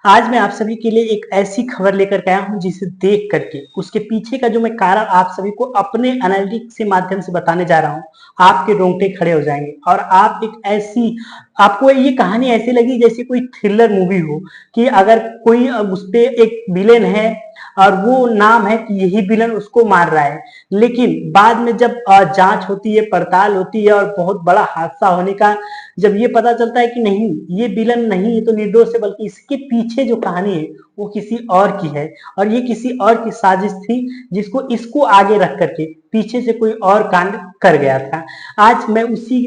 आज मैं आप सभी के लिए एक ऐसी खबर लेकर के आया हूं जिसे देख करके उसके पीछे का जो मैं कारण आप सभी को अपने एनालिटिक्स के माध्यम से बताने जा रहा हूं, आपके रोंगटे खड़े हो जाएंगे और आप एक ऐसी आपको ये कहानी ऐसी लगी जैसे कोई थ्रिलर मूवी हो कि अगर कोई उस पे एक विलेन है और वो नाम है कि यही विलन उसको मार रहा है, लेकिन बाद में जब जांच होती है, पड़ताल होती है और बहुत बड़ा हादसा होने का जब ये पता चलता है कि नहीं, ये विलन नहीं, ये तो निर्दोष है, बल्कि इसके पीछे जो कहानी है वो किसी और की है और ये किसी और की साजिश थी जिसको इसको आगे रख करके पीछे से कोई और कांड कर गया था। आज मैं उसी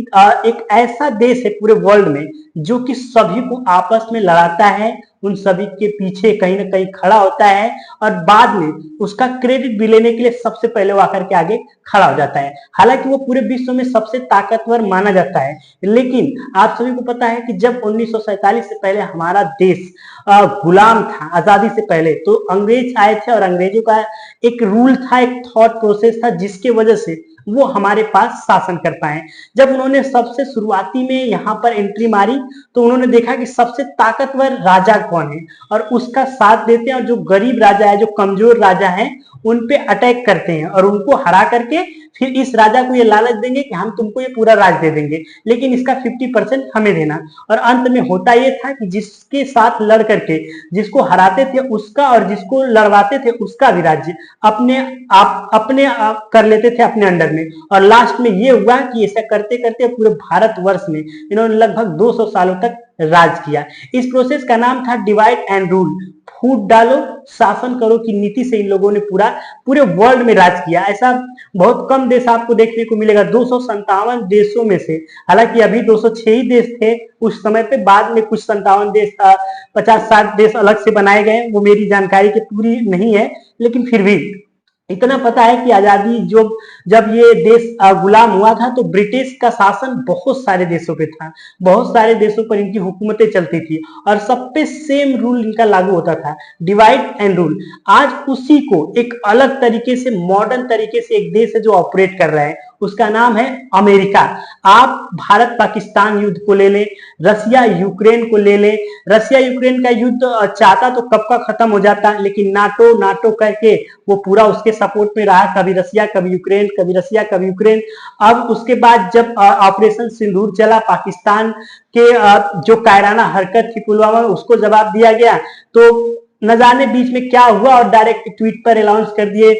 एक ऐसा देश है पूरे वर्ल्ड में जो कि सभी को आपस में लड़ाता है, उन सभी के पीछे कहीं ना कहीं खड़ा होता है और बाद में उसका क्रेडिट भी लेने के लिए सबसे पहले वो आकर के आगे खड़ा हो जाता है। हालांकि वो पूरे विश्व में सबसे ताकतवर माना जाता है, लेकिन आप सभी को पता है कि जब 1947 से पहले हमारा देश गुलाम था, आजादी से पहले, तो अंग्रेज आए थे और अंग्रेजों का एक रूल था, एक थॉट प्रोसेस था जिसके वजह से वो हमारे पास शासन कर पाए। जब उन्होंने सबसे शुरुआती में यहाँ पर एंट्री मारी तो उन्होंने देखा कि सबसे ताकतवर राजा कौन है और उसका साथ देते हैं, और जो गरीब राजा है, जो कमजोर राजा है, उन पे अटैक करते हैं और उनको हरा करके फिर इस राजा को ये लालच देंगे कि हम तुमको ये पूरा राज दे देंगे, लेकिन इसका 50% हमें देना। और अंत में होता ये था कि जिसके साथ लड़ करके जिसको हराते थे उसका और जिसको लड़वाते थे उसका भी राज्य अपने आप कर लेते थे अपने अंडर में। और लास्ट में ये हुआ कि ऐसा करते करते पूरे भारतवर्ष में इन्होंने लगभग 200 सालों तक राज किया। इस प्रोसेस का नाम था डिवाइड एंड रूल, फूट डालो शासन करो की नीति से इन लोगों ने पूरे वर्ल्ड में राज किया। ऐसा बहुत कम देश आपको देखने को मिलेगा, 257 देशों में से, हालांकि अभी 206 ही देश थे उस समय पे, बाद में कुछ 57 देश 50-60 देश अलग से बनाए गए, वो मेरी जानकारी की पूरी नहीं है, लेकिन फिर भी इतना पता है कि आजादी जब ये देश गुलाम हुआ था तो ब्रिटिश का शासन बहुत सारे देशों पे था, बहुत सारे देशों पर इनकी हुकूमतें चलती थी और सब पे सेम रूल इनका लागू होता था, डिवाइड एंड रूल। आज उसी को एक अलग तरीके से, मॉडर्न तरीके से एक देश है जो ऑपरेट कर रहा है, उसका नाम है अमेरिका। आप भारत पाकिस्तान युद्ध को ले लें, रसिया यूक्रेन को ले लें, रसिया यूक्रेन का युद्ध चाहता तो कब का खत्म हो जाता, लेकिन नाटो करके वो पूरा उसके सपोर्ट में रहा, कभी रसिया कभी यूक्रेन, कभी रसिया कभी यूक्रेन। अब उसके बाद जब ऑपरेशन सिंदूर चला, पाकिस्तान के जो कायराना हरकत थी पुलवामा में, उसको जवाब दिया गया, तो न जाने बीच में क्या हुआ और डायरेक्ट ट्वीट पर अनाउंस कर दिए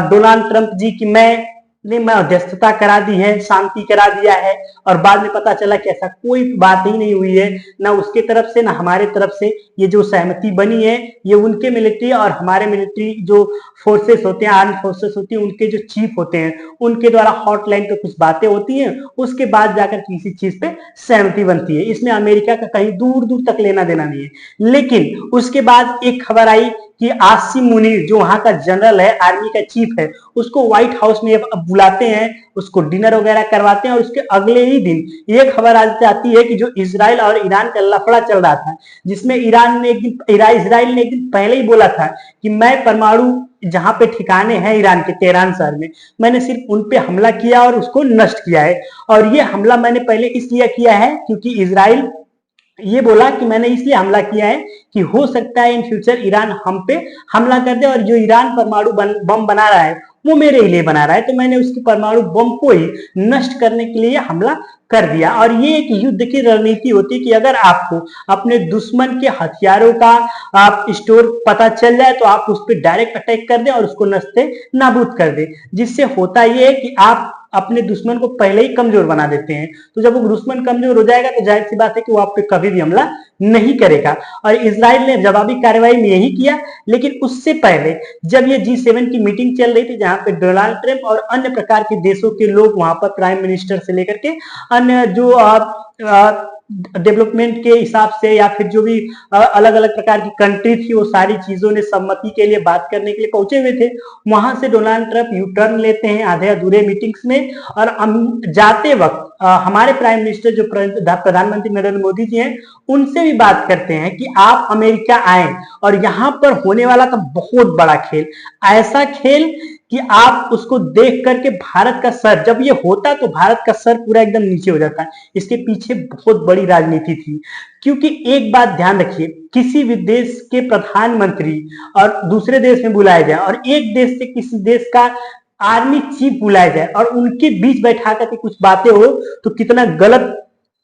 डोनाल्ड ट्रंप जी की मैं मध्यस्थता करा दी है, शांति करा दिया है, और बाद में पता चला कि ऐसा कोई बात ही नहीं हुई है, ना उसके तरफ से ना हमारे तरफ से। ये जो सहमति बनी है ये उनके मिलिट्री और हमारे मिलिट्री जो फोर्सेस होते हैं, आर्म फोर्सेस होती है, उनके जो चीफ होते हैं उनके द्वारा हॉटलाइन पे कुछ बातें होती हैं, उसके बाद जाकर किसी चीज पे सहमति बनती है। इसमें अमेरिका का कहीं दूर दूर तक लेना देना नहीं है। लेकिन उसके बाद एक खबर आई कि आसिम मुनीर जो वहां का जनरल है, आर्मी का चीफ है, उसको व्हाइट हाउस में अब बुलाते हैं, उसको डिनर वगैरह करवाते हैं और उसके अगले ही दिन ये खबर आ जाती है कि जो इजराइल और ईरान का लफड़ा चल रहा था, जिसमें इजराइल ने एक दिन पहले ही बोला था कि मैं परमाणु जहां पे ठिकाने हैं ईरान के तेहरान शहर में, मैंने सिर्फ उन पे हमला किया और उसको नष्ट किया है। और ये हमला मैंने पहले इसलिए किया है क्योंकि इजराइल ये बोला कि मैंने इसलिए हमला किया है कि हो सकता है इन फ्यूचर ईरान हम पे हमला कर दे, और जो ईरान परमाणु बम बना रहा है वो मेरे लिए बना रहा है, तो मैंने उसकी परमाणु बम को ही नष्ट करने के लिए हमला कर दिया। और ये एक युद्ध की रणनीति होती है कि अगर आपको अपने दुश्मन के हथियारों का आप स्टोर पता चल जाए तो आप उस पर डायरेक्ट अटैक कर दें और उसको नष्टे नाबूद कर दें, जिससे होता यह है कि आप अपने दुश्मन को पहले ही कमजोर बना देते हैं। तो जब वो दुश्मन कमजोर हो जाएगा तो जाहिर सी बात है कि वो आप पे कभी भी हमला नहीं करेगा। और इजराइल ने जवाबी कार्रवाई में यही किया। लेकिन उससे पहले जब ये G7 की मीटिंग चल रही थी, जहां पे डोनाल्ड ट्रंप और अन्य प्रकार के देशों के लोग वहां पर, प्राइम मिनिस्टर से लेकर के अन्य जो डेवलपमेंट के हिसाब से या फिर जो भी अलग अलग प्रकार की कंट्री थी, वो सारी चीजों ने सम्मति के लिए बात करने के लिए पहुंचे हुए थे। वहां से डोनाल्ड ट्रंप यू टर्न लेते हैं आधे अधूरे मीटिंग्स में, और जाते वक्त हमारे प्राइम मिनिस्टर जो प्रधानमंत्री नरेंद्र मोदी जी हैं, उनसे भी बात करते हैं कि आप अमेरिका आए और यहाँ पर होने वाला था बहुत बड़ा खेल, ऐसा खेल कि आप उसको देख करके भारत का सर, जब ये होता तो भारत का सर पूरा एकदम नीचे हो जाता। इसके पीछे बहुत बड़ी राजनीति थी। क्योंकि एक बात ध्यान रखिए, किसी भी देश के प्रधानमंत्री और दूसरे देश में बुलाया जाए और एक देश से किसी देश का आर्मी चीफ बुलाया जाए और उनके बीच बैठा करके कुछ बातें हो, तो कितना गलत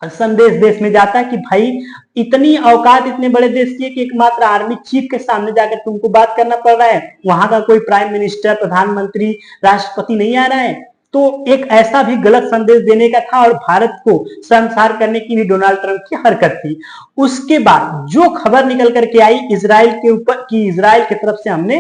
संदेश देश में जाता है कि भाई इतनी औकात इतने बड़े देश की है कि एकमात्र आर्मी चीफ के सामने जाकर तुमको बात करना पड़ रहा है, वहां का कोई प्राइम मिनिस्टर, प्रधानमंत्री, राष्ट्रपति नहीं आ रहा है। तो एक ऐसा भी गलत संदेश देने का था और भारत को शर्मसार करने की भी डोनाल्ड ट्रंप की हरकत थी। उसके बाद जो खबर निकल करके आई इजराइल के ऊपर कि इजराइल की तरफ से हमने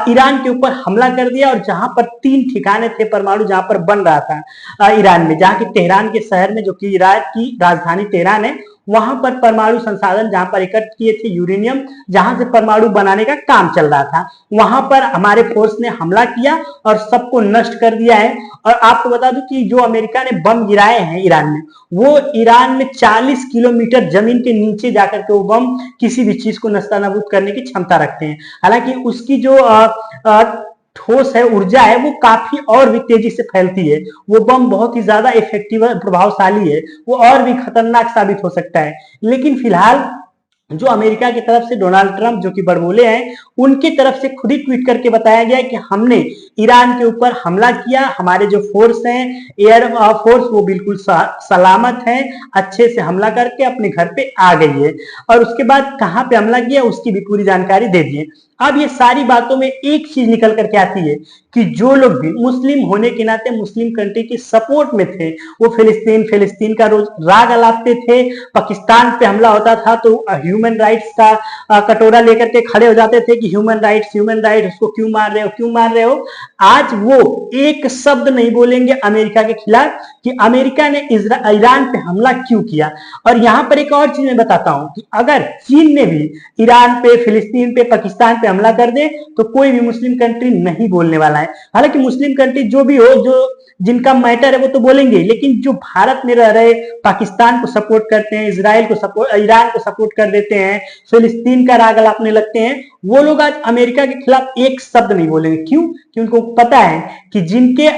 ईरान के ऊपर हमला कर दिया, और जहां पर 3 ठिकाने थे परमाणु जहां पर बन रहा था ईरान में, जहां की तेहरान के शहर में, जो कि ईरान की राजधानी तेहरान है, वहां पर परमाणु संसाधन जहां पर एकत्र किए थे यूरेनियम, जहां से परमाणु बनाने का काम चल रहा था, वहां पर हमारे फोर्स ने हमला किया और सबको नष्ट कर दिया है। और आपको बता दूं कि जो अमेरिका ने बम गिराए हैं ईरान में, वो ईरान में 40 किलोमीटर जमीन के नीचे जाकर के वो बम किसी भी चीज को नस्तानाबूद करने की क्षमता रखते हैं। हालांकि उसकी जो ठोस है, ऊर्जा है, वो काफी और भी तेजी से फैलती है। वो बम बहुत ही ज्यादा इफेक्टिव है, प्रभावशाली है, वो और भी खतरनाक साबित हो सकता है। लेकिन फिलहाल जो अमेरिका की तरफ से डोनाल्ड ट्रंप जो कि बड़बोले हैं, उनकी तरफ से खुद ही ट्वीट करके बताया गया कि हमने ईरान के ऊपर हमला किया, हमारे जो फोर्स हैं, एयर फोर्स, वो बिल्कुल सलामत है, अच्छे से हमला करके अपने घर पे आ गई है। और उसके बाद कहां पे हमला किया उसकी भी पूरी जानकारी दे दिए। अब ये सारी बातों में एक चीज निकल करके आती है कि जो लोग भी मुस्लिम होने के नाते मुस्लिम कंट्री की सपोर्ट में थे, वो फिलिस्तीन का रोज राग अलापते थे। पाकिस्तान पे हमला होता था तो ह्यूमन राइट्स का कटोरा लेकर के खड़े हो जाते थे कि ह्यूमन राइट्स, उसको क्यों मार रहे हो, क्यों मार रहे हो। आज वो एक शब्द नहीं बोलेंगे अमेरिका के खिलाफ कि अमेरिका ने ईरान पे हमला क्यों किया। और यहां पर एक और चीज मैं बताता हूं कि अगर चीन ने भी ईरान पे, फिलिस्तीन पे, पाकिस्तान पे हमला कर दे तो कोई भी मुस्लिम कंट्री नहीं बोलने वाला है। हालांकि मुस्लिम कंट्री जो भी हो, जो जिनका मैटर है वो तो बोलेंगे, लेकिन जो भारत में रह रहे, पाकिस्तान को सपोर्ट करते हैं, इजराइल को सपोर्ट, ईरान को सपोर्ट कर देते हैं, फिलिस्तीन का राग अलापने लगते हैं, वो लोग आज अमेरिका के खिलाफ एक शब्द नहीं बोलेंगे। क्यों? कि उनको पता है कि जिनके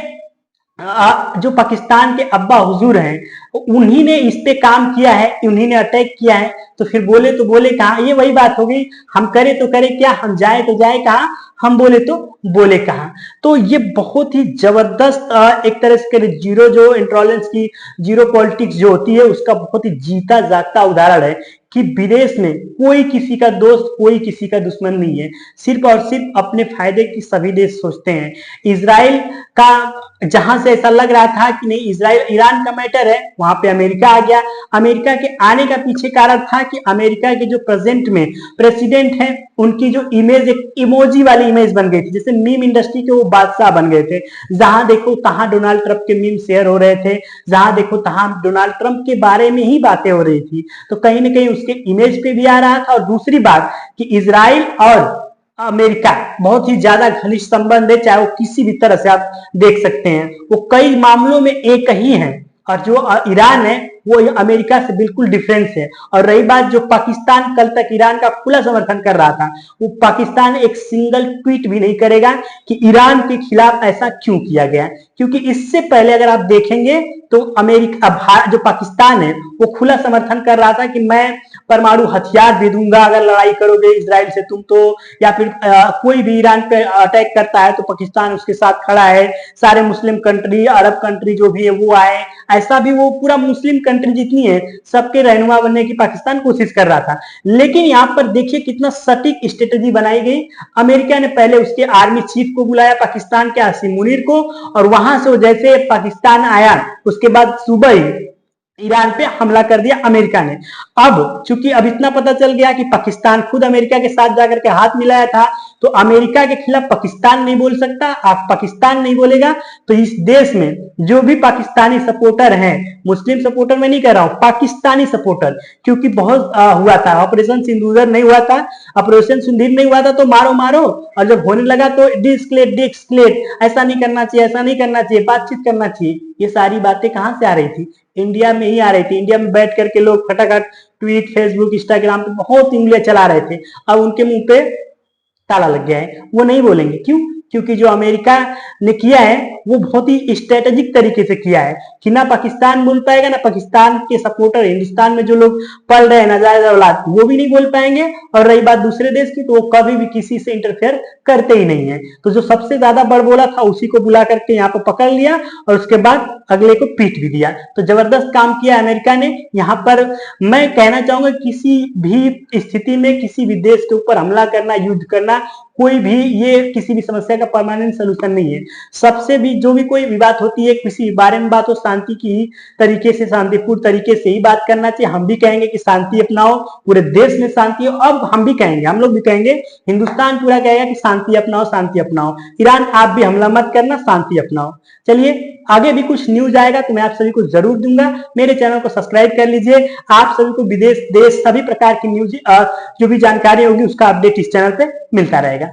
जो पाकिस्तान के अब्बा हुजूर हैं, उन्हीं ने इस पे काम किया है, उन्हीं ने अटैक किया है, तो फिर बोले तो बोले कहां। ये वही बात हो गई, हम करे तो करे क्या, हम जाए तो जाए कहां, हम बोले तो बोले कहां। तो ये बहुत ही जबरदस्त एक तरह से जीरो जो इंटॉलरेंस की जीरो पॉलिटिक्स जो होती है, उसका बहुत ही जीता जागता उदाहरण है कि विदेश में कोई किसी का दोस्त, कोई किसी का दुश्मन नहीं है। सिर्फ और सिर्फ अपने फायदे की सभी देश सोचते हैं। इजराइल का जहां से ऐसा लग रहा था कि नहीं इजराइल ईरान का मैटर है, वहां पे अमेरिका आ गया। अमेरिका के आने का पीछे कारण था कि अमेरिका के जो प्रेजेंट में प्रेसिडेंट हैं, उनकी जो इमेज एक इमोजी वाली इमेज बन गई थी, जैसे मीम इंडस्ट्री के वो बादशाह बन गए थे। जहां देखो तहां डोनाल्ड ट्रंप के मीम शेयर हो रहे थे, जहां देखो तहां डोनाल्ड ट्रंप के बारे में ही बातें हो रही थी। तो कहीं ना कहीं उसके इमेज पे भी आ रहा था। और दूसरी बात कि इजराइल और अमेरिका बहुत ही ज्यादा घनिष्ठ संबंध है, चाहे वो किसी भी तरह से आप देख सकते हैं, वो कई मामलों में एक ही है। और जो ईरान है वो अमेरिका से बिल्कुल डिफरेंस है। और रही बात जो पाकिस्तान कल तक ईरान का खुला समर्थन कर रहा था, वो पाकिस्तान एक सिंगल ट्वीट भी नहीं करेगा कि ईरान के खिलाफ ऐसा क्यों किया गया। क्योंकि इससे पहले अगर आप देखेंगे तो अमेरिका, जो पाकिस्तान है, वो खुला समर्थन कर रहा था कि मैं परमाणु हथियार दे दूंगा अगर लड़ाई करोगे इजराइल से तुम तो, या फिर कोई भी ईरान पे अटैक करता है तो पाकिस्तान उसके साथ खड़ा है, सारे मुस्लिम कंट्री, अरब कंट्री जो भी है वो आए। ऐसा भी वो पूरा मुस्लिम कंट्री जितनी है सबके रहनुमा बनने की पाकिस्तान कोशिश कर रहा था। लेकिन यहाँ पर देखिए कितना सटीक स्ट्रेटेजी बनाई गई। अमेरिका ने पहले उसके आर्मी चीफ को बुलाया, पाकिस्तान के आसिम मुनीर को, और वहां से जैसे पाकिस्तान आया उसके बाद सुबह ही ईरान पे हमला कर दिया अमेरिका ने। अब चूंकि अब इतना पता चल गया कि पाकिस्तान खुद अमेरिका के साथ जाकर के हाथ मिलाया था, तो अमेरिका के खिलाफ पाकिस्तान नहीं बोल सकता। आप पाकिस्तान नहीं बोलेगा तो इस देश में जो भी पाकिस्तानी सपोर्टर हैं, मुस्लिम सपोर्टर मैं नहीं कह रहा हूं, पाकिस्तानी सपोर्टर, क्योंकि बहुत हुआ था, ऑपरेशन सिंदूर नहीं हुआ था, ऑपरेशन सिंदूर नहीं हुआ था तो मारो मारो, और जब होने लगा तो डिस्कलेट, ऐसा नहीं करना चाहिए, ऐसा नहीं करना चाहिए, बातचीत करना चाहिए। ये सारी बातें कहां से आ रही थी? इंडिया में ही आ रही थी। इंडिया में बैठ करके लोग फटाफट ट्वीट, फेसबुक, इंस्टाग्राम पे बहुत उंगलियां चला रहे थे। अब उनके मुंह पे ताला लग गया है, वो नहीं बोलेंगे। क्यों? क्योंकि जो अमेरिका ने किया है वो बहुत ही स्ट्रेटेजिक तरीके से किया है कि ना पाकिस्तान बोल पाएगा, ना पाकिस्तान के सपोर्टर हिंदुस्तान में जो लोग पल रहे हैं नाजायज औलाद वो भी नहीं बोल पाएंगे, और रही बात दूसरे देश की तो वो कभी भी किसी से इंटरफेयर करते ही नहीं है। तो जो सबसे ज्यादा बड़बोला था उसी को बुला करके यहाँ पर पकड़ लिया और उसके बाद अगले को पीट भी दिया। तो जबरदस्त काम किया अमेरिका ने। यहाँ पर मैं कहना चाहूंगा किसी भी स्थिति में किसी भी देश के ऊपर हमला करना, युद्ध करना, कोई भी ये किसी भी समस्या का परमानेंट सोल्यूशन नहीं है। सबसे भी जो भी कोई विवाद होती है, किसी बारे में बात हो, शांति की तरीके से, शांतिपूर्ण तरीके से ही बात करना चाहिए। हम भी कहेंगे कि शांति अपनाओ, पूरे देश में शांति हो। अब हम भी कहेंगे, हम लोग भी कहेंगे, हिंदुस्तान पूरा कहेगा कि शांति अपनाओ, शांति अपनाओ। ईरान आप भी हमला मत करना, शांति अपनाओ। चलिए आगे भी कुछ न्यूज आएगा तो मैं आप सभी को जरूर दूंगा। मेरे चैनल को सब्सक्राइब कर लीजिए। आप सभी को विदेश, देश, सभी प्रकार की न्यूज जो भी जानकारी होगी उसका अपडेट इस चैनल पे मिलता रहेगा।